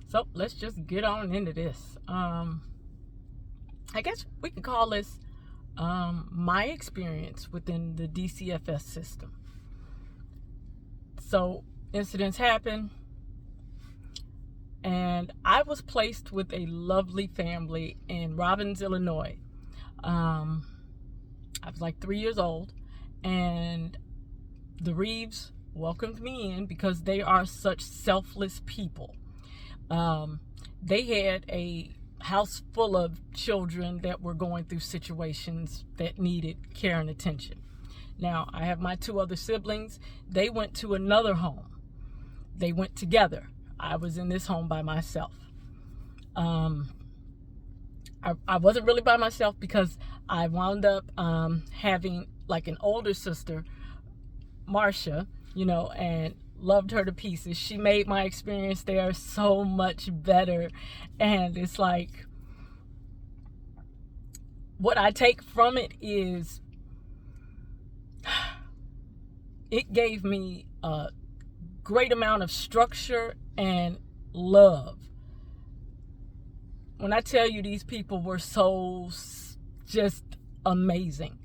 So let's just get on into this. I guess we can call this my experience within the DCFS system. So incidents happen, and I was placed with a lovely family in Robbins, Illinois. I was like 3 years old, and the Reeves welcomed me in because they are such selfless people. They had a house full of children that were going through situations that needed care and attention. Now, I have my 2 other siblings. They went to another home. They went together. I was in this home by myself. I wasn't really by myself because I wound up having like an older sister, Marcia, and loved her to pieces. She made my experience there so much better. And it's like, what I take from it is it gave me a great amount of structure and love. When I tell you, these people were so just amazing.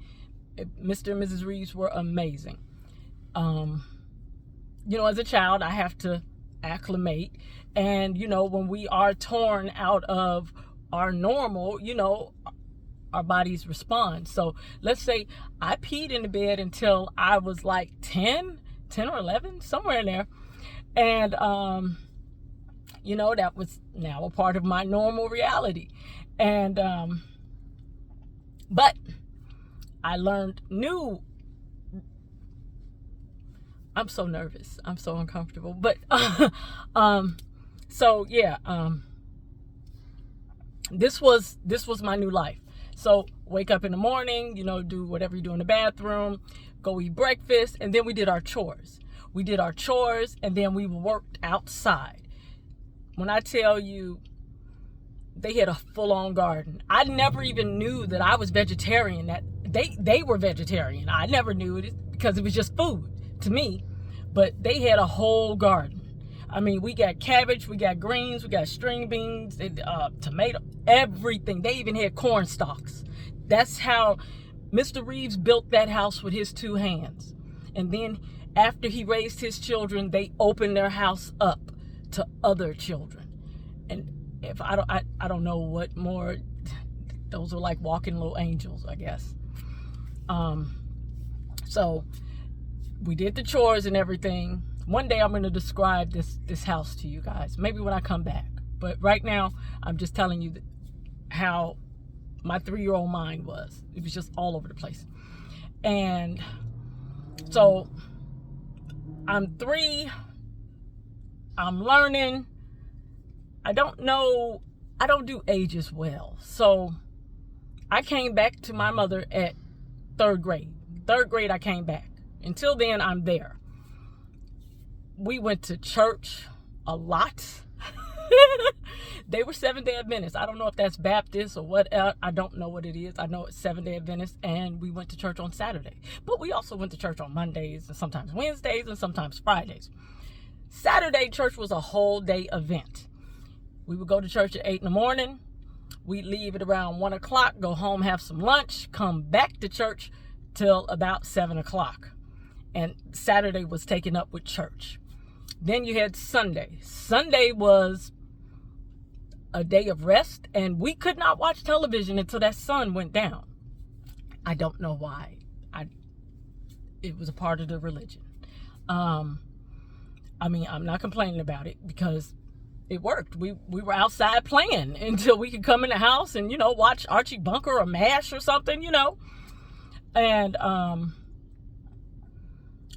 Mr. and Mrs. Reeves were amazing. As a child, I have to acclimate. And, when we are torn out of our normal, our bodies respond. So let's say I peed in the bed until I was like 10 or 11, somewhere in there. And, that was now a part of my normal reality. And, but I learned new. I'm so nervous. I'm so uncomfortable. But, this was my new life. So wake up in the morning, do whatever you do in the bathroom, go eat breakfast, and then we did our chores. And then we worked outside. When I tell you, they had a full-on garden. I never even knew that I was vegetarian. That they were vegetarian. I never knew it because it was just food to me. But they had a whole garden. I mean, we got cabbage, we got greens, we got string beans, tomato, everything. They even had corn stalks. That's how Mr. Reeves built that house with his 2 hands. And then after he raised his children, they opened their house up to other children. And if I don't know what more, those are like walking little angels, I guess. So we did the chores and everything. One day I'm going to describe this house to you guys, maybe when I come back. But right now, I'm just telling you how my 3-year-old mind was. It was just all over the place. And so I'm 3. I'm learning. I don't do ages well. So I came back to my mother at 3rd grade. 3rd grade, I came back. Until then, I'm there. We went to church a lot. They were Seventh-day Adventists. I don't know if that's Baptist or what. I don't know what it is. I know it's Seventh-day Adventists, and we went to church on Saturday. But we also went to church on Mondays and sometimes Wednesdays and sometimes Fridays. Saturday church was a whole day event. We would go to church at 8 in the morning. We'd leave at around 1 o'clock, go home, have some lunch, come back to church till about 7 o'clock. And Saturday was taken up with church. Then you had Sunday. Sunday was a day of rest, and we could not watch television until that sun went down. I don't know why. It was a part of the religion. I'm not complaining about it because it worked. We were outside playing until we could come in the house and, watch Archie Bunker or MASH or something, And,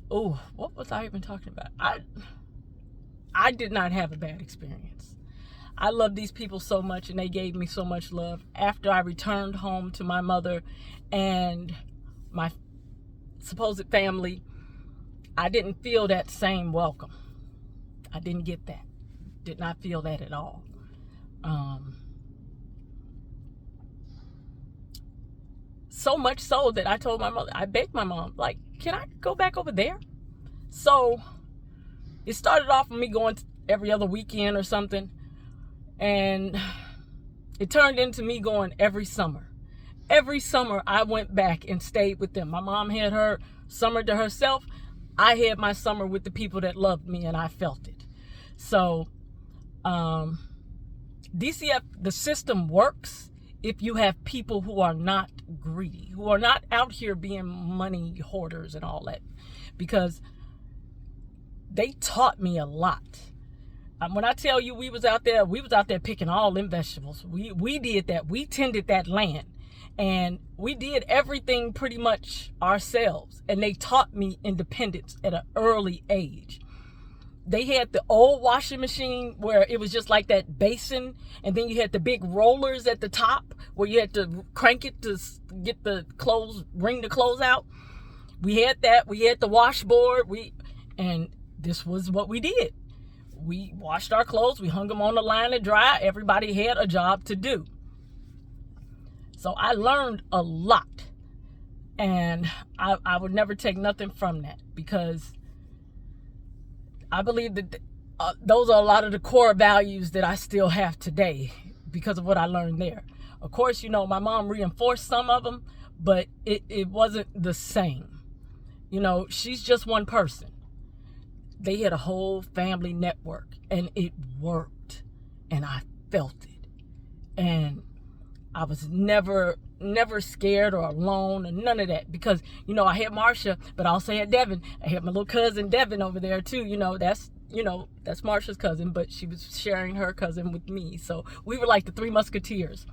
what was I even talking about? I did not have a bad experience. I love these people so much, and they gave me so much love. After I returned home to my mother and my supposed family, I didn't feel that same welcome. I didn't get that. Did not feel that at all. So much so that I told my mother, I begged my mom, like, can I go back over there? So it started off with me going every other weekend or something. And it turned into me going every summer. Every summer I went back and stayed with them. My mom had her summer to herself. I had my summer with the people that loved me, and I felt it. So DCF, the system works if you have people who are not greedy, who are not out here being money hoarders and all that, because they taught me a lot. When I tell you we was out there picking all them vegetables. We did that. We tended that land, and we did everything pretty much ourselves. And they taught me independence at an early age. They had the old washing machine where it was just like that basin, and then you had the big rollers at the top where you had to crank it to get the clothes, wring the clothes out. We had that. We had the washboard. And this was what we did. We washed our clothes. We hung them on the line to dry. Everybody had a job to do. So I learned a lot, and I would never take nothing from that, because I believe that those are a lot of the core values that I still have today because of what I learned there. Of course, you know, my mom reinforced some of them, but it wasn't the same. You know, she's just one person. They had a whole family network, and it worked, and I felt it. And I was never scared or alone or none of that, because, you know, I had Marsha, but I also had Devin. I had my little cousin Devin over there too. That's Marsha's cousin, but she was sharing her cousin with me. So we were like the three musketeers.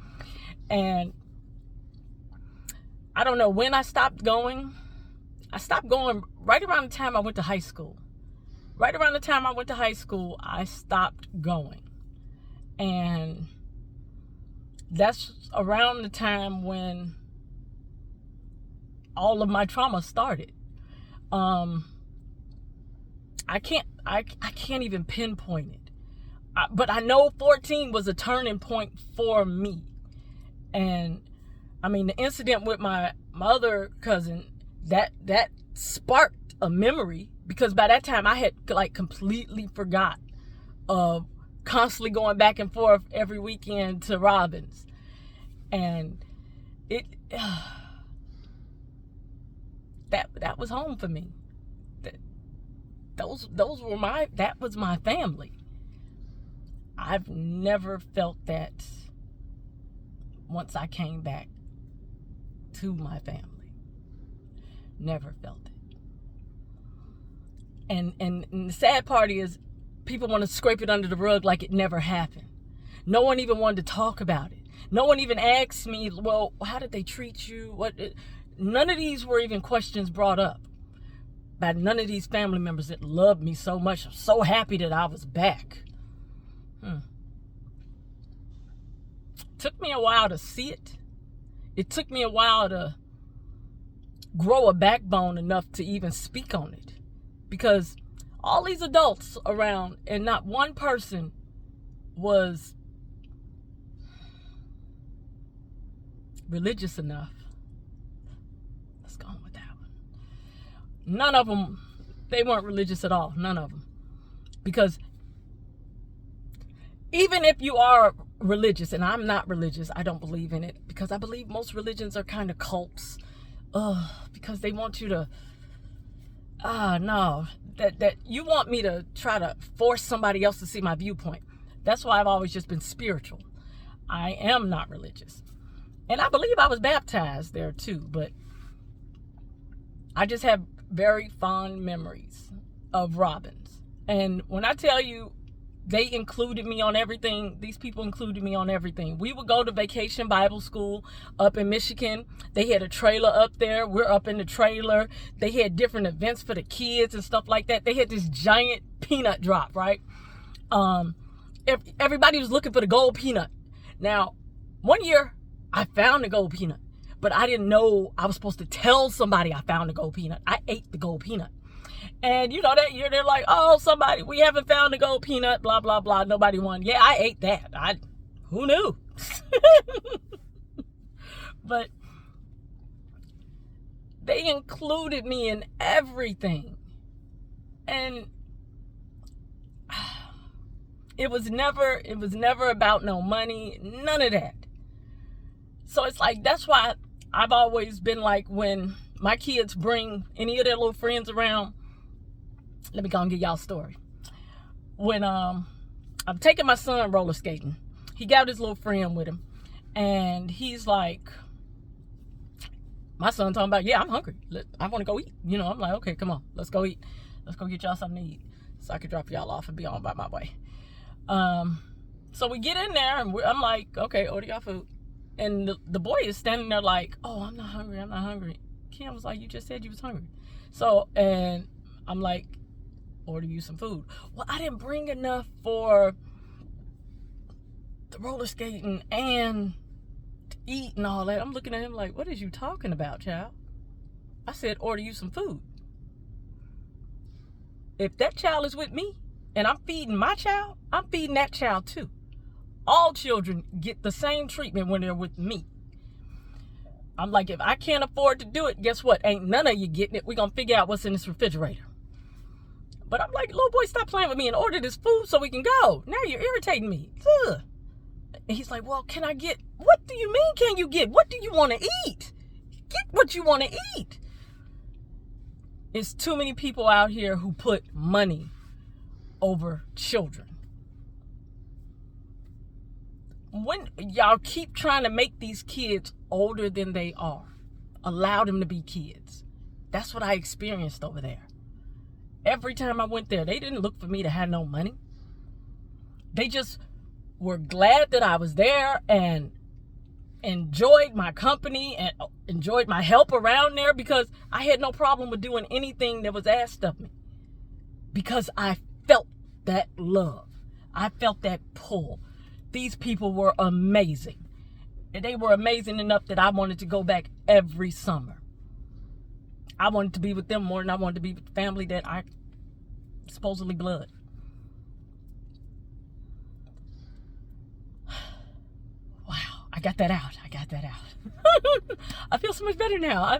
And I don't know when I stopped going. I stopped going right around the time I went to high school. Right around the time I went to high school, I stopped going. And that's around the time when all of my trauma started. I can't even pinpoint it. But I know 14 was a turning point for me. And I mean, the incident with my other cousin, that sparked a memory, because by that time I had like completely forgot of constantly going back and forth every weekend to Robbins. And that was home for me. That was my family. I've never felt that once I came back to my family. Never felt it. And the sad part is, people want to scrape it under the rug like it never happened. No one even wanted to talk about it. No one even asked me, well, how did they treat you? None of these were even questions brought up by none of these family members that loved me so much. I'm so happy that I was back. Took me a while to see it. It took me a while to grow a backbone enough to even speak on it. Because all these adults around, and not one person was religious enough. Let's go on with that one. None of them, they weren't religious at all. None of them. Because even if you are religious, and I'm not religious, I don't believe in it, because I believe most religions are kind of cults. Because they want you to, no, that you want me to try to force somebody else to see my viewpoint. That's why I've always just been spiritual. I am not religious. And I believe I was baptized there too, but I just have very fond memories of Robbins. And when I tell you, they included me on everything. These people included me on everything. We would go to Vacation Bible School up in Michigan. They had a trailer up there. We're up in the trailer. They had different events for the kids and stuff like that. They had this giant peanut drop, right? Everybody was looking for the gold peanut. Now, one year I found the gold peanut, but I didn't know I was supposed to tell somebody I found the gold peanut. I ate the gold peanut. And you know, that year they're like, oh, we haven't found the gold peanut, blah, blah, blah. Nobody won. Yeah, I ate that. Who knew? But they included me in everything. And It was never about no money, none of that. So it's like, that's why I've always been like, when my kids bring any of their little friends around, let me go and give y'all a story. When I'm taking my son roller skating, he got his little friend with him, and he's like, my son talking about, yeah, I'm hungry. I want to go eat. You know, I'm like, okay, come on, let's go eat. Let's go get y'all something to eat so I can drop y'all off and be on by my way. So we get in there, and I'm like, okay, order y'all food. And the boy is standing there like, oh, I'm not hungry. Kim was like, you just said you was hungry. So, and I'm like, order you some food. Well, I didn't bring enough for the roller skating and to eat and all that. I'm looking at him like, what is you talking about, child? I said, order you some food. If that child is with me and I'm feeding my child, I'm feeding that child too. All children get the same treatment when they're with me. I'm like, if I can't afford to do it, guess what? Ain't none of you getting it. We're going to figure out what's in this refrigerator. But I'm like, little boy, stop playing with me and order this food so we can go. Now you're irritating me. Ugh. And he's like, well, can I get, what do you mean can you get? What do you want to eat? Get what you want to eat. It's too many people out here who put money over children. When y'all keep trying to make these kids older than they are, allow them to be kids. That's what I experienced over there. Every time I went there, they didn't look for me to have no money. They just were glad that I was there and enjoyed my company and enjoyed my help around there, because I had no problem with doing anything that was asked of me, because I felt that love. I felt that pull. These people were amazing. And they were amazing enough that I wanted to go back every summer. I wanted to be with them more than I wanted to be with the family that I supposedly blood. Wow, I got that out. I feel so much better now.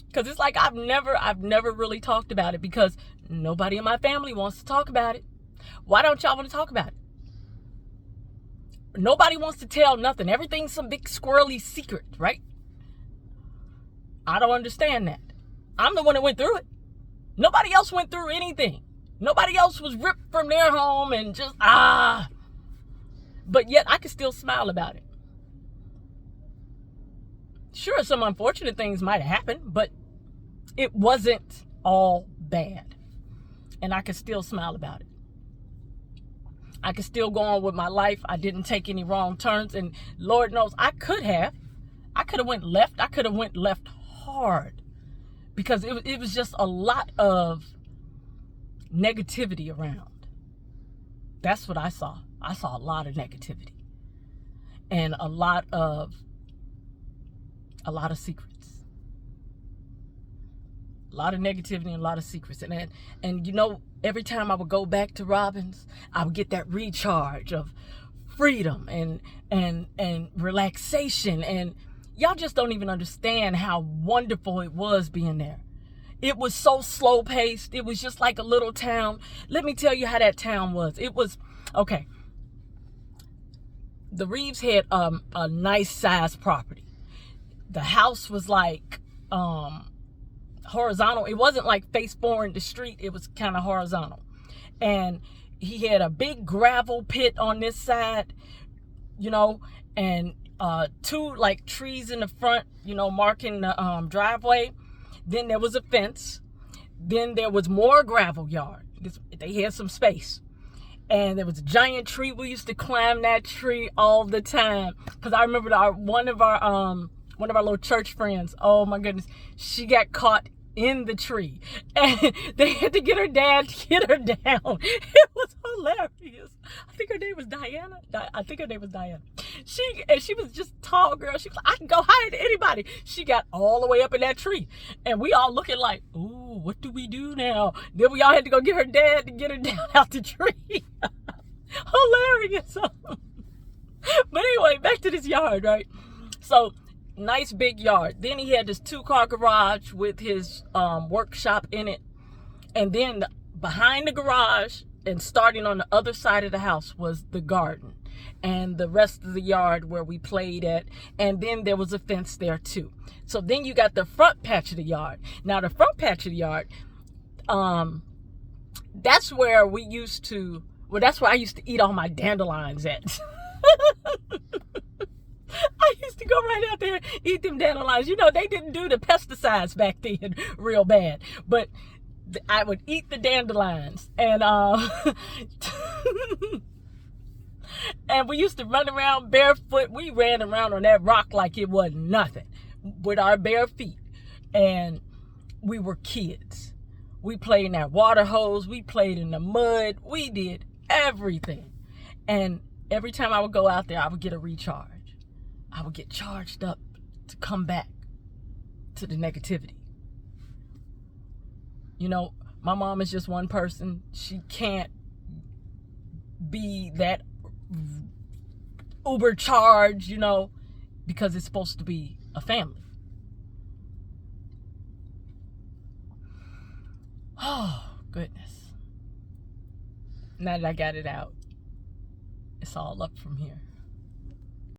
Because it's like I've never really talked about it, because nobody in my family wants to talk about it. Why don't y'all want to talk about it? Nobody wants to tell nothing. Everything's some big squirrely secret, right? I don't understand that. I'm the one that went through it. Nobody else went through anything. Nobody else was ripped from their home and just, But yet I can still smile about it. Sure, some unfortunate things might have happened, but it wasn't all bad. And I can still smile about it. I could still go on with my life. I didn't take any wrong turns. And Lord knows I could have went left. I could have went left hard, because it was just a lot of negativity around. That's what I saw. I saw a lot of negativity and a lot of secrets. A lot of negativity and a lot of secrets. And you know, every time I would go back to Robbins, I would get that recharge of freedom and relaxation. And y'all just don't even understand how wonderful it was being there. It was so slow paced. It was just like a little town. Let me tell you how that town was. It was, okay. The Reeves had a nice sized property. The house was like horizontal. It wasn't like face forward the street. It was kind of horizontal. And he had a big gravel pit on this side, you know, and two like trees in the front, you know, marking the driveway. Then there was a fence. Then there was more gravel yard. They had some space. And there was a giant tree. We used to climb that tree all the time. Because I remember one of our little church friends, oh my goodness, she got caught in the tree. And they had to get her dad to get her down. It was hilarious. I think her name was Diana. She was just a tall girl. She was like, I can go higher than anybody. She got all the way up in that tree. And we all looking like, ooh, what do we do now? Then we all had to go get her dad to get her down out the tree. Hilarious. But anyway, back to this yard, right? So, nice big yard. Then he had this 2-car garage with his workshop in it. And then behind the garage and starting on the other side of the house was the garden and the rest of the yard where we played at, and then there was a fence there too. So then you got the front patch of the yard. Now the front patch of the yard, that's where we used to, well, that's where I used to eat all my dandelions at. I used to go right out there and eat them dandelions. You know, they didn't do the pesticides back then real bad, but I would eat the dandelions, and and we used to run around barefoot. We ran around on that rock like it wasn't nothing with our bare feet, and we were kids. We played in that water hose. We played in the mud. We did everything, and every time I would go out there, I would get a recharge. I would get charged up to come back to the negativity. You know, my mom is just one person. She can't be that uber charged, you know, because it's supposed to be a family. Oh, goodness. Now that I got it out, it's all up from here.